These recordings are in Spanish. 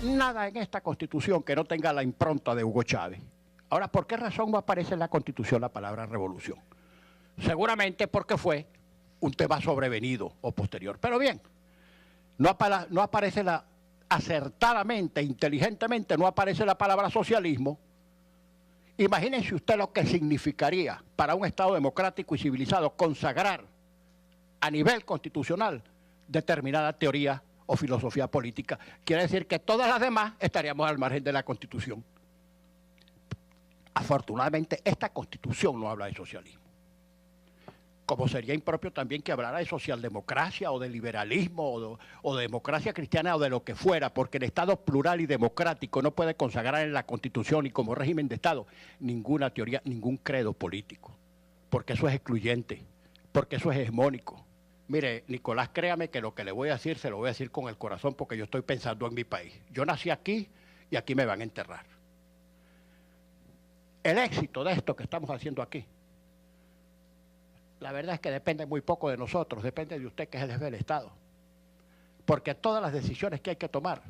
nada en esta Constitución que no tenga la impronta de Hugo Chávez. Ahora, ¿por qué razón no aparece en la Constitución la palabra revolución? Seguramente porque fue un tema sobrevenido o posterior. Pero bien, no aparece acertadamente, inteligentemente, no aparece la palabra socialismo. Imagínense usted lo que significaría para un Estado democrático y civilizado consagrar a nivel constitucional determinada teoría o filosofía política. Quiere decir que todas las demás estaríamos al margen de la Constitución. Afortunadamente, esta Constitución no habla de socialismo. Como sería impropio también que hablara de socialdemocracia o de liberalismo o de democracia cristiana o de lo que fuera, porque el Estado plural y democrático no puede consagrar en la Constitución y como régimen de Estado ninguna teoría, ningún credo político, porque eso es excluyente, porque eso es hegemónico. Mire, Nicolás, créame que lo que le voy a decir se lo voy a decir con el corazón porque yo estoy pensando en mi país. Yo nací aquí y aquí me van a enterrar. El éxito de esto que estamos haciendo aquí, la verdad es que depende muy poco de nosotros, depende de usted que es el jefe del Estado. Porque todas las decisiones que hay que tomar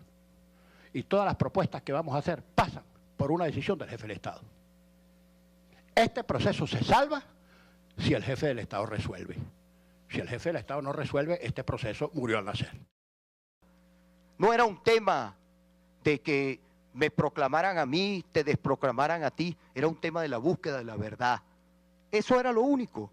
y todas las propuestas que vamos a hacer pasan por una decisión del jefe del Estado. Este proceso se salva si el jefe del Estado resuelve. Si el jefe del Estado no resuelve, este proceso murió al nacer. No era un tema de que me proclamaran a mí, te desproclamaran a ti, era un tema de la búsqueda de la verdad. Eso era lo único.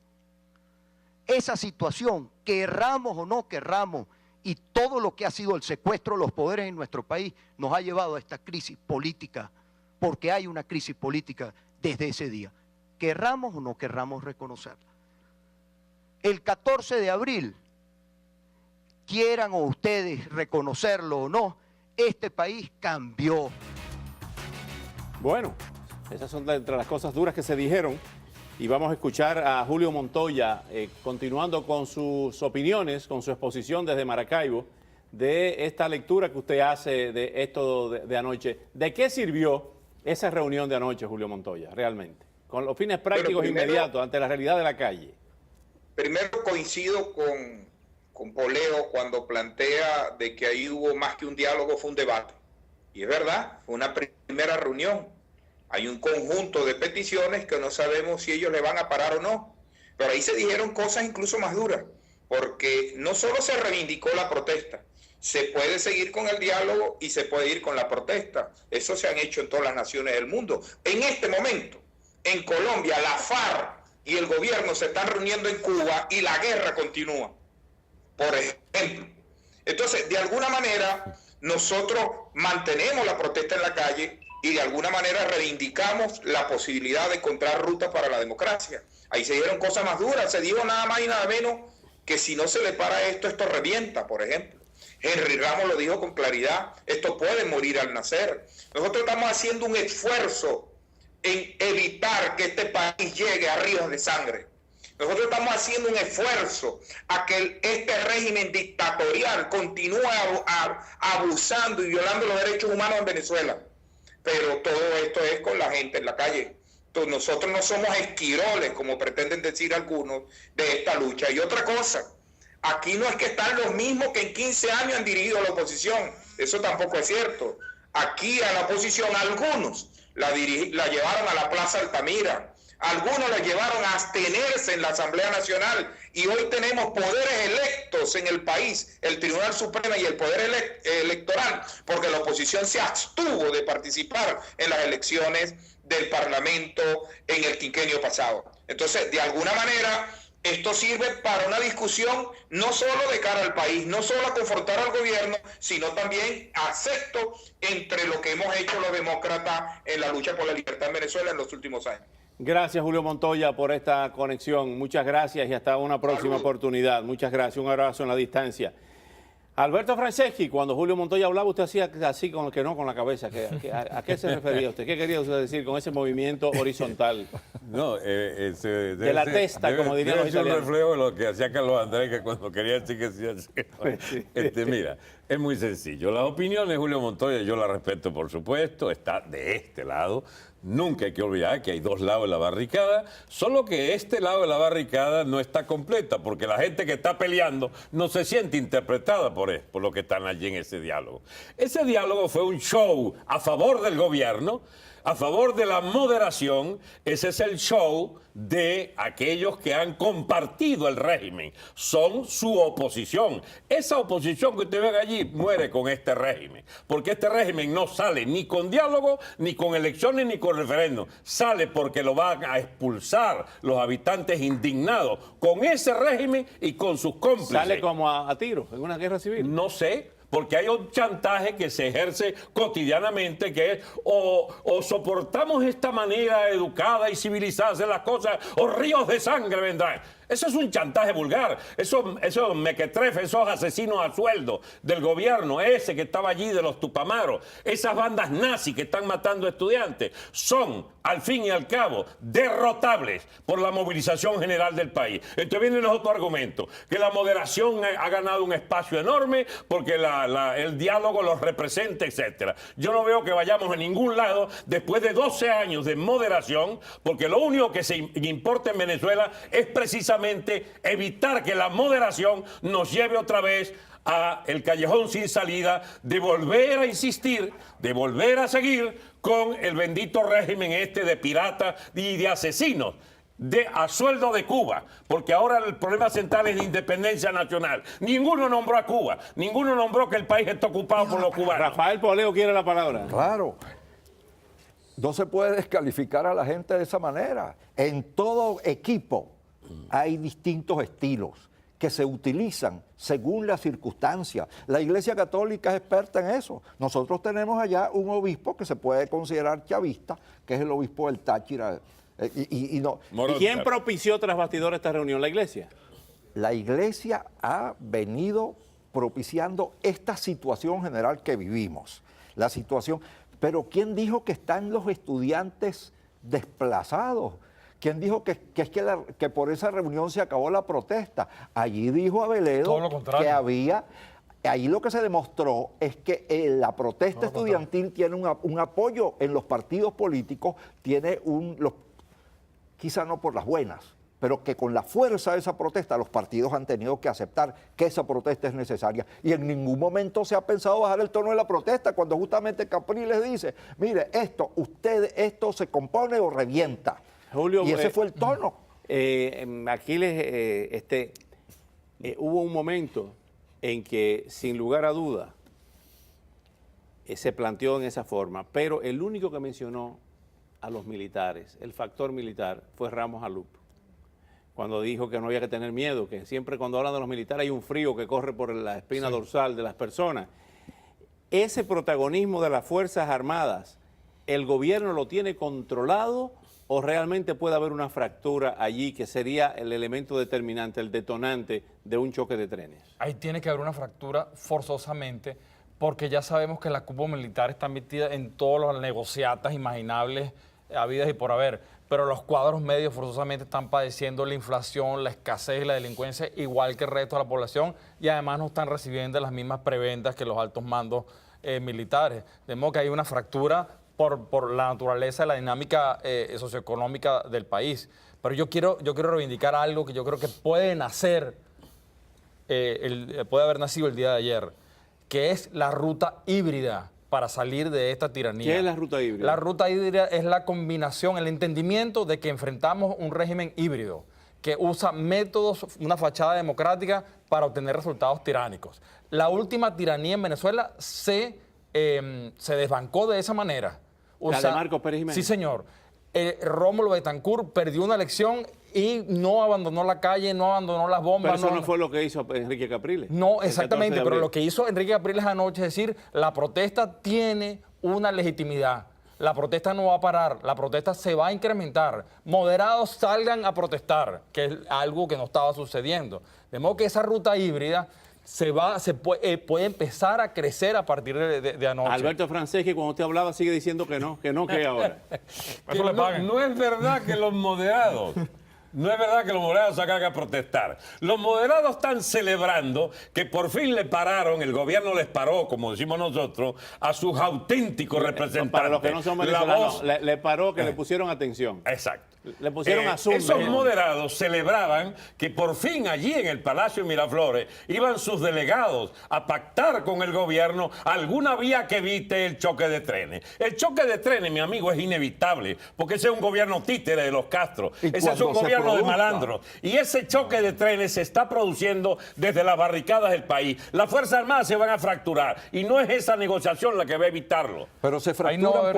Esa situación, querramos o no querramos, y todo lo que ha sido el secuestro de los poderes en nuestro país, nos ha llevado a esta crisis política, porque hay una crisis política desde ese día. Querramos o no querramos reconocerla. El 14 de abril, quieran o ustedes reconocerlo o no, este país cambió. Bueno, esas son entre las cosas duras que se dijeron. Y vamos a escuchar a Julio Montoya, continuando con sus opiniones, con su exposición desde Maracaibo, de esta lectura que usted hace de esto de anoche. ¿De qué sirvió esa reunión de anoche, Julio Montoya, realmente? Con los fines prácticos inmediatos ante la realidad de la calle. Primero coincido con Poleo cuando plantea de que ahí hubo más que un diálogo, fue un debate. Y es verdad, fue una primera reunión. Hay un conjunto de peticiones que no sabemos si ellos le van a parar o no. Pero ahí se dijeron cosas incluso más duras, porque no solo se reivindicó la protesta, se puede seguir con el diálogo y se puede ir con la protesta. Eso se han hecho en todas las naciones del mundo. En este momento, en Colombia, la FARC y el gobierno se están reuniendo en Cuba y la guerra continúa, por ejemplo. Entonces, de alguna manera, nosotros mantenemos la protesta en la calle y de alguna manera reivindicamos la posibilidad de encontrar rutas para la democracia. Ahí se dieron cosas más duras, se dijo nada más y nada menos que si no se le para esto revienta, por ejemplo. Henry Ramos lo dijo con claridad, esto puede morir al nacer. Nosotros estamos haciendo un esfuerzo en evitar que este país llegue a ríos de sangre. Nosotros estamos haciendo un esfuerzo a que este régimen dictatorial continúe abusando y violando los derechos humanos en Venezuela. Pero todo esto es con la gente en la calle. Entonces, nosotros no somos esquiroles, como pretenden decir algunos, de esta lucha. Y otra cosa, aquí no es que están los mismos que en 15 años han dirigido la oposición. Eso tampoco es cierto. Aquí a la oposición, algunos la llevaron a la Plaza Altamira, algunos la llevaron a abstenerse en la Asamblea Nacional y hoy tenemos poderes electos en el país, el Tribunal Supremo y el Poder Electoral, porque la oposición se abstuvo de participar en las elecciones del Parlamento en el quinquenio pasado. Entonces, de alguna manera, esto sirve para una discusión no solo de cara al país, no solo a confrontar al gobierno, sino también acepto entre lo que hemos hecho los demócratas en la lucha por la libertad en Venezuela en los últimos años. Gracias, Julio Montoya, por esta conexión. Muchas gracias y hasta una próxima oportunidad. Muchas gracias. Un abrazo en la distancia. Alberto Franceschi, cuando Julio Montoya hablaba, usted hacía así con la cabeza. ¿A qué se refería usted? ¿Qué quería usted decir con ese movimiento horizontal? No, de la testa, como dirían los italianos. Es un reflejo de lo que hacía Carlos Andrés, que cuando quería decir que hacía así. Mira, es muy sencillo. Las opiniones de Julio Montoya yo la respeto, por supuesto, está de este lado. Nunca hay que olvidar que hay dos lados de la barricada, solo que este lado de la barricada no está completa, porque la gente que está peleando no se siente interpretada por lo que están allí en ese diálogo. Ese diálogo fue un show a favor del gobierno, a favor de la moderación. Ese es el show de aquellos que han compartido el régimen, son su oposición. Esa oposición que usted ve allí muere con este régimen, porque este régimen no sale ni con diálogo, ni con elecciones, ni con referéndum. Sale porque lo van a expulsar los habitantes indignados con ese régimen y con sus cómplices. Sale como a tiro en una guerra civil. No sé, porque hay un chantaje que se ejerce cotidianamente, que es o soportamos esta manera educada y civilizada de hacer las cosas, o ríos de sangre vendrán. Eso es un chantaje vulgar. Esos mequetrefes, esos asesinos a sueldo del gobierno, ese que estaba allí de los Tupamaros, esas bandas nazis que están matando estudiantes, son, al fin y al cabo, derrotables por la movilización general del país. Entonces viene el otro argumento, que la moderación ha ganado un espacio enorme porque el diálogo los representa, etcétera. Yo no veo que vayamos a ningún lado después de 12 años de moderación, porque lo único que se importa en Venezuela es precisamente evitar que la moderación nos lleve otra vez a el callejón sin salida, de volver a insistir, de volver a seguir con el bendito régimen este de piratas y de asesinos a sueldo de Cuba, porque ahora el problema central es la independencia nacional. Ninguno nombró a Cuba, ninguno nombró que el país está ocupado por los cubanos. Rafael Poleo quiere la palabra. Claro. No se puede descalificar a la gente de esa manera. En todo equipo hay distintos estilos que se utilizan según las circunstancias. La Iglesia Católica es experta en eso. Nosotros tenemos allá un obispo que se puede considerar chavista, que es el obispo del Táchira. ¿Y quién propició tras bastidores esta reunión? ¿La Iglesia? La Iglesia ha venido propiciando esta situación general que vivimos. La situación. Pero ¿quién dijo que están los estudiantes desplazados? ¿Quién dijo que por esa reunión se acabó la protesta? Allí dijo Aveledo que había... Ahí lo que se demostró es que la protesta estudiantil tiene un apoyo en los partidos políticos, tiene quizá no por las buenas, pero que con la fuerza de esa protesta los partidos han tenido que aceptar que esa protesta es necesaria. Y en ningún momento se ha pensado bajar el tono de la protesta, cuando justamente Capriles dice, mire, esto se compone o revienta. Julio, y ese fue el tono. Aquiles, hubo un momento en que, sin lugar a duda, se planteó en esa forma, pero el único que mencionó a los militares, el factor militar, fue Ramos Alup, cuando dijo que no había que tener miedo, que siempre cuando hablan de los militares hay un frío que corre por la espina dorsal de las personas. Ese protagonismo de las Fuerzas Armadas, ¿el gobierno lo tiene controlado o realmente puede haber una fractura allí que sería el elemento determinante, el detonante de un choque de trenes? Ahí tiene que haber una fractura forzosamente, porque ya sabemos que la cúpula militar está metida en todas las negociatas imaginables, habidas y por haber, pero los cuadros medios forzosamente están padeciendo la inflación, la escasez y la delincuencia, igual que el resto de la población, y además no están recibiendo las mismas prebendas que los altos mandos militares. De modo que hay una fractura por la naturaleza de la dinámica socioeconómica del país. Pero yo quiero reivindicar algo que yo creo que puede nacer, puede haber nacido el día de ayer, que es la ruta híbrida para salir de esta tiranía. ¿Qué es la ruta híbrida? La ruta híbrida es la combinación, el entendimiento de que enfrentamos un régimen híbrido que usa métodos, una fachada democrática para obtener resultados tiránicos. La última tiranía en Venezuela se desbancó de esa manera. ¿La de Marcos Pérez Jiménez? Sí, señor. Rómulo Betancourt perdió una elección y no abandonó la calle, no abandonó las bombas. Pero eso no fue lo que hizo Enrique Capriles. No, exactamente, pero lo que hizo Enrique Capriles anoche es decir, la protesta tiene una legitimidad. La protesta no va a parar, la protesta se va a incrementar. Moderados salgan a protestar, que es algo que no estaba sucediendo. De modo que esa ruta híbrida puede empezar a crecer a partir de anoche. Alberto Franceschi, cuando usted hablaba, sigue diciendo que no, que ahora. No es verdad que los moderados No es verdad que los moderados salgan a protestar. Los moderados están celebrando que por fin le pararon, el gobierno les paró, como decimos nosotros, a sus auténticos representantes. Para los que no son venezolanos, le paró que le pusieron atención. Exacto. Le pusieron azul. Esos moderados celebraban que por fin allí en el Palacio de Miraflores iban sus delegados a pactar con el gobierno alguna vía que evite el choque de trenes. El choque de trenes, mi amigo, es inevitable, porque ese es un gobierno títere de los Castro. Ese es un gobierno de malandros. Y ese choque de trenes se está produciendo desde las barricadas del país. Las Fuerzas Armadas se van a fracturar y no es esa negociación la que va a evitarlo. Pero se fracturan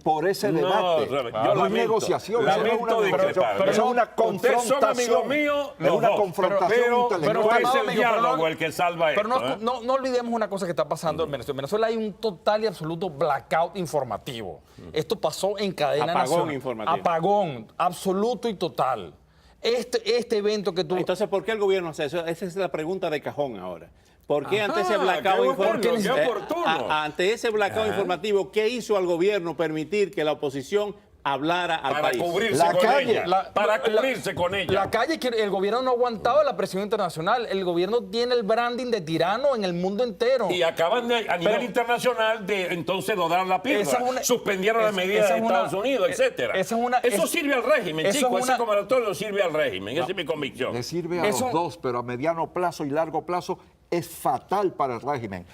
por ese debate. No es negociación. Lamento discrepar. Pero es una Ustedes son amigos confrontación. míos, Es una confrontación pero intelectual. es el diálogo el que salva Pero esto. no olvidemos una cosa que está pasando en Venezuela. En Venezuela hay un total y absoluto blackout informativo. Esto pasó en cadena Apagón nacional. informativo. Apagón absoluto y total. Este evento que tú... Entonces, ¿por qué el gobierno hace eso? Esa es la pregunta de cajón ahora. ¿Por qué ante ese qué blackout oportuno. ante ese blackout informativo, qué hizo al gobierno permitir que la oposición hablara al Para país? cubrirse con ella. Para cubrirse con ella. La calle, que el gobierno no ha aguantado la presión internacional. El gobierno tiene el branding de tirano en el mundo entero. Y acaban de, a nivel internacional de entonces dorar la píldora. Suspendieron las medidas de Estados Unidos, etcétera. Eso sirve al régimen, chicos. Ese conversatorio sirve al régimen. Esa es mi convicción. Le sirve a los dos, pero a mediano plazo y largo plazo es fatal para el régimen.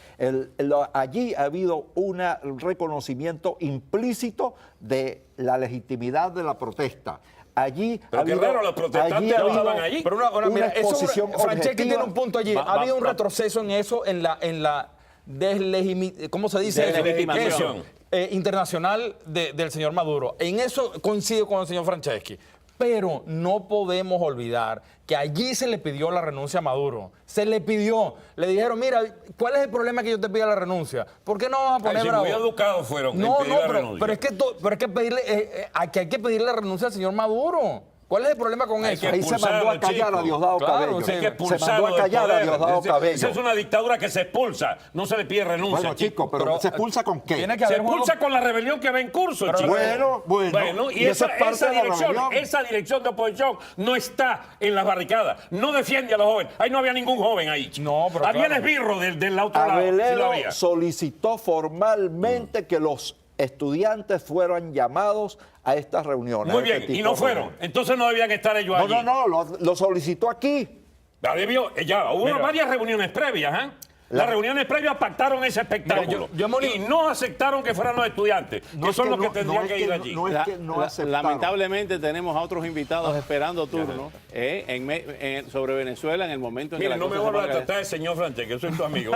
Allí ha habido un reconocimiento implícito de la legitimidad de la protesta. Allí pero qué raro, los protestantes no estaban allí. Pero mira, exposición Franceschi tiene un punto allí. Ha habido un va. retroceso en eso, en la ¿cómo se dice? Deslegitimación. Internacional del señor Maduro. En eso coincido con el señor Franceschi. Pero no podemos olvidar que allí se le pidió la renuncia a Maduro. Se le pidió. Le dijeron, mira, ¿cuál es el problema que yo te pida la renuncia? ¿Por qué no vamos a poner Si bravo? muy educados fueron No, en pedir la pero renuncia. es que pedirle, aquí hay que pedirle la renuncia al señor Maduro. ¿Cuál es el problema con Hay eso? que Ahí se mandó a callar chico. a Diosdado Claro, Cabello. sí, hay que Se mandó a callar a Diosdado Cabello. Esa es una dictadura que se expulsa, no se le pide renuncia. Bueno, chico, pero ¿se expulsa con qué? Tiene que Se haber expulsa con la rebelión que va en curso, chico. Bueno, y esa es parte de la rebelión. dirección de oposición no está en las barricadas, no defiende a los jóvenes. Ahí no había ningún joven ahí, chico. No, pero había claro. el esbirro del otro lado. Sí Abelero lo había. solicitó formalmente que los estudiantes fueran llamados a estas reuniones. Muy a este bien, y tipo no de fueron. reuniones. Entonces no debían estar ellos allí. No, lo solicitó aquí. Ya hubo Mira. varias reuniones previas, ¿eh? Las reuniones previas pactaron ese espectáculo. Y no aceptaron que fueran los estudiantes, que son los que tendrían que ir allí. No es que no aceptaron. Lamentablemente tenemos a otros invitados esperando turno sobre Venezuela en el momento en que Mire, la no me cosa se vuelvas a ponga- tratar de señor Franceschi, que soy tu amigo.